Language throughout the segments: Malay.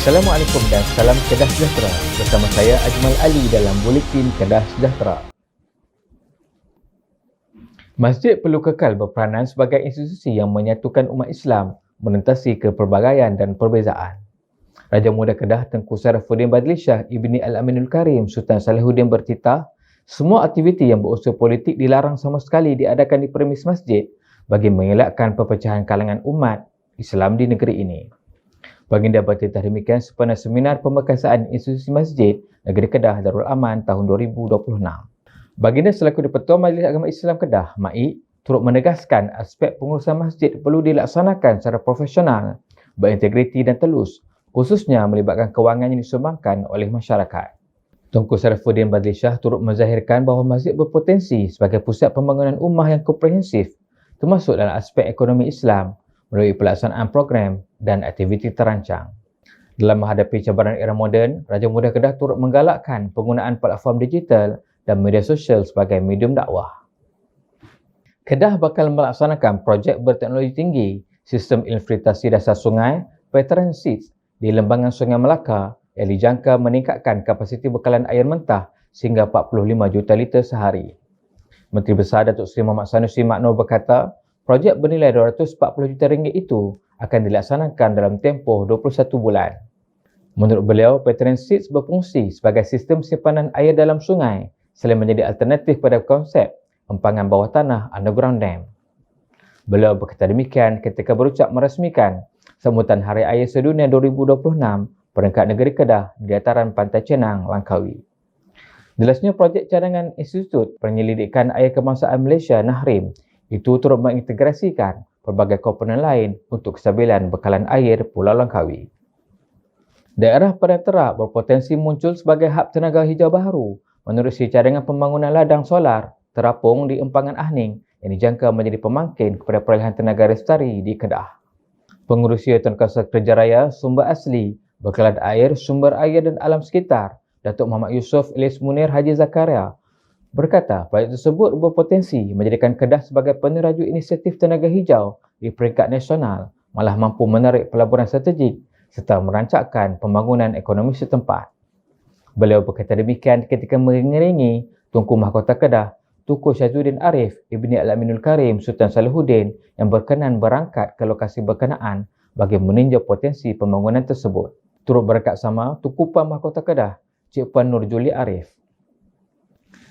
Assalamualaikum dan salam Kedah Sejahtera. Bersama saya Ajmal Ali dalam Buletin Kedah Sejahtera. Masjid perlu kekal berperanan sebagai institusi yang menyatukan umat Islam, menentasi kepelbagaian dan perbezaan. Raja Muda Kedah Tengku Sarafuddin Badli Shah Ibni Al-Aminul Karim Sultan Salihuddin bertitah, semua aktiviti yang berunsur politik dilarang sama sekali diadakan di premis masjid bagi mengelakkan perpecahan kalangan umat Islam di negeri ini. Baginda bertitah demikian sempena seminar pemekasaan institusi masjid Negeri Kedah Darul Aman tahun 2026. Baginda selaku Di-Pertua Majlis Agama Islam Kedah, MAIK, turut menegaskan aspek pengurusan masjid perlu dilaksanakan secara profesional, berintegriti dan telus, khususnya melibatkan kewangan yang disumbangkan oleh masyarakat. Tengku Sarafuddin Badli Shah turut menzahirkan bahawa masjid berpotensi sebagai pusat pembangunan ummah yang komprehensif, termasuk dalam aspek ekonomi Islam, melalui pelaksanaan program dan aktiviti terancang. Dalam menghadapi cabaran era moden, Raja Muda Kedah turut menggalakkan penggunaan platform digital dan media sosial sebagai medium dakwah. Kedah bakal melaksanakan projek berteknologi tinggi sistem infiltrasi dasar sungai Veteran Seeds di lembangan Sungai Melaka yang dijangka meningkatkan kapasiti bekalan air mentah sehingga 45 juta liter sehari. Menteri Besar Datuk Seri Muhammad Sanusi Maknur berkata, projek bernilai RM240 juta itu akan dilaksanakan dalam tempoh 21 bulan. Menurut beliau, Veteran Seeds berfungsi sebagai sistem simpanan air dalam sungai selain menjadi alternatif pada konsep empangan bawah tanah underground dam. Beliau berkata demikian ketika berucap merasmikan sambutan Hari Air Sedunia 2026 peringkat negeri Kedah di dataran Pantai Cenang, Langkawi. Jelasnya projek cadangan Institut Penyelidikan Air Kebangsaan Malaysia Nahrim itu turut mengintegrasikan pelbagai komponen lain untuk kestabilan bekalan air Pulau Langkawi. Daerah Padang Terap berpotensi muncul sebagai hub tenaga hijau baru menerusi cadangan pembangunan ladang solar terapung di Empangan Ahning yang dijangka menjadi pemangkin kepada perolehan tenaga lestari di Kedah. Pengerusi Tuankuasa Kerja Raya Sumber Asli, Bekalan Air, Sumber Air dan Alam Sekitar, Datuk Muhammad Yusof Ilyas Munir Haji Zakaria, berkata projek tersebut berpotensi menjadikan Kedah sebagai peneraju inisiatif tenaga hijau di peringkat nasional, malah mampu menarik pelaburan strategik serta merancangkan pembangunan ekonomi setempat. Beliau berkata demikian ketika mengiringi Tunku Mahkota Kedah, Tunku Syazuddin Arif Ibni Al-Aminul Karim Sultan Salihuddin yang berkenan berangkat ke lokasi berkenaan bagi meninjau potensi pembangunan tersebut. Turut berangkat sama Tunku Puan Mahkota Kedah, Cik Puan Nur Juli Arif.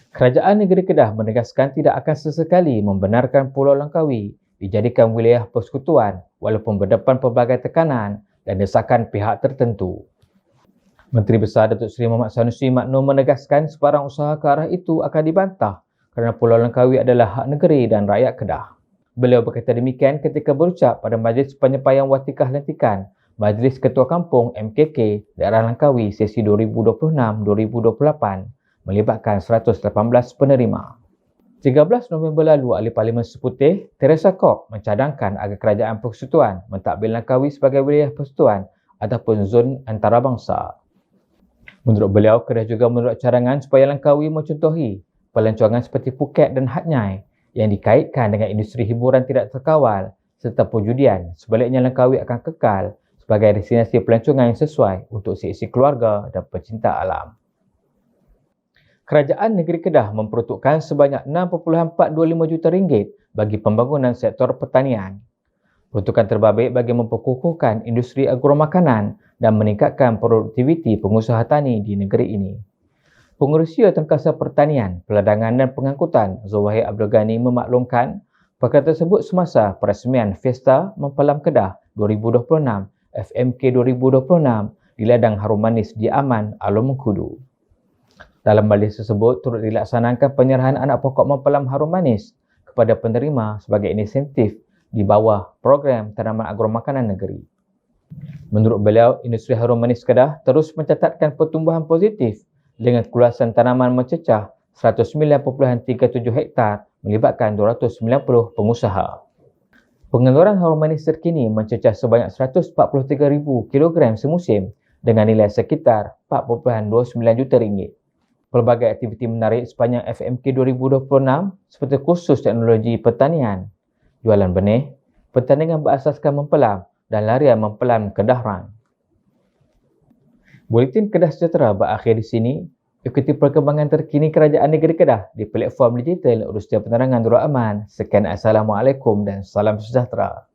Kerajaan Negeri Kedah menegaskan tidak akan sesekali membenarkan Pulau Langkawi dijadikan wilayah persekutuan walaupun berdepan pelbagai tekanan dan desakan pihak tertentu. Menteri Besar Datuk Seri Muhammad Sanusi Maknur menegaskan sebarang usaha ke arah itu akan dibantah kerana Pulau Langkawi adalah hak negeri dan rakyat Kedah. Beliau berkata demikian ketika berucap pada Majlis Penyampaian Watikah Lantikan Majlis Ketua Kampung MKK Daerah Langkawi sesi 2026-2028 melibatkan 118 penerima. 13 November lalu, Ahli Parlimen Seputih, Teresa Kok mencadangkan agar Kerajaan Persekutuan mentadbir Langkawi sebagai wilayah persekutuan ataupun zon antarabangsa. Menurut beliau, Kedah juga menurut cadangan supaya Langkawi mencontohi pelancongan seperti Phuket dan Hat Yai yang dikaitkan dengan industri hiburan tidak terkawal serta perjudian. Sebaliknya, Langkawi akan kekal sebagai destinasi pelancongan yang sesuai untuk seisi keluarga dan pecinta alam. Kerajaan Negeri Kedah memperuntukkan sebanyak RM6.45 juta bagi pembangunan sektor pertanian. Peruntukan terbabit bagi memperkukuhkan industri agromakanan dan meningkatkan produktiviti pengusaha tani di negeri ini. Pengerusi Tengkasa Pertanian, Peladangan dan Pengangkutan Zawahir Abdul Ghani memaklumkan perkara tersebut semasa perasmian Fiesta Mempalam Kedah 2026 FMK 2026 di Ladang Harum Manis di Aman, Alor Mengkudu. Dalam majlis tersebut turut dilaksanakan penyerahan anak pokok Mempalam Harum Manis kepada penerima sebagai insentif di bawah program tanaman agromakanan negeri. Menurut beliau, industri harum manis Kedah terus mencatatkan pertumbuhan positif dengan keluasan tanaman mencecah 109.37 hektar melibatkan 290 pengusaha. Pengeluaran harum manis terkini mencecah sebanyak 143,000 kilogram semusim dengan nilai sekitar RM4.29 juta. Pelbagai aktiviti menarik sepanjang FMK 2026 seperti kursus teknologi pertanian, jualan benih, pertandingan berasaskan mempelam dan larian mempelam Kedah Run. Buletin Kedah Sejahtera berakhir di sini. Ikuti perkembangan terkini Kerajaan Negeri Kedah di platform digital Urus Penerangan Nurul Aman. Sekian, Assalamualaikum dan salam sejahtera.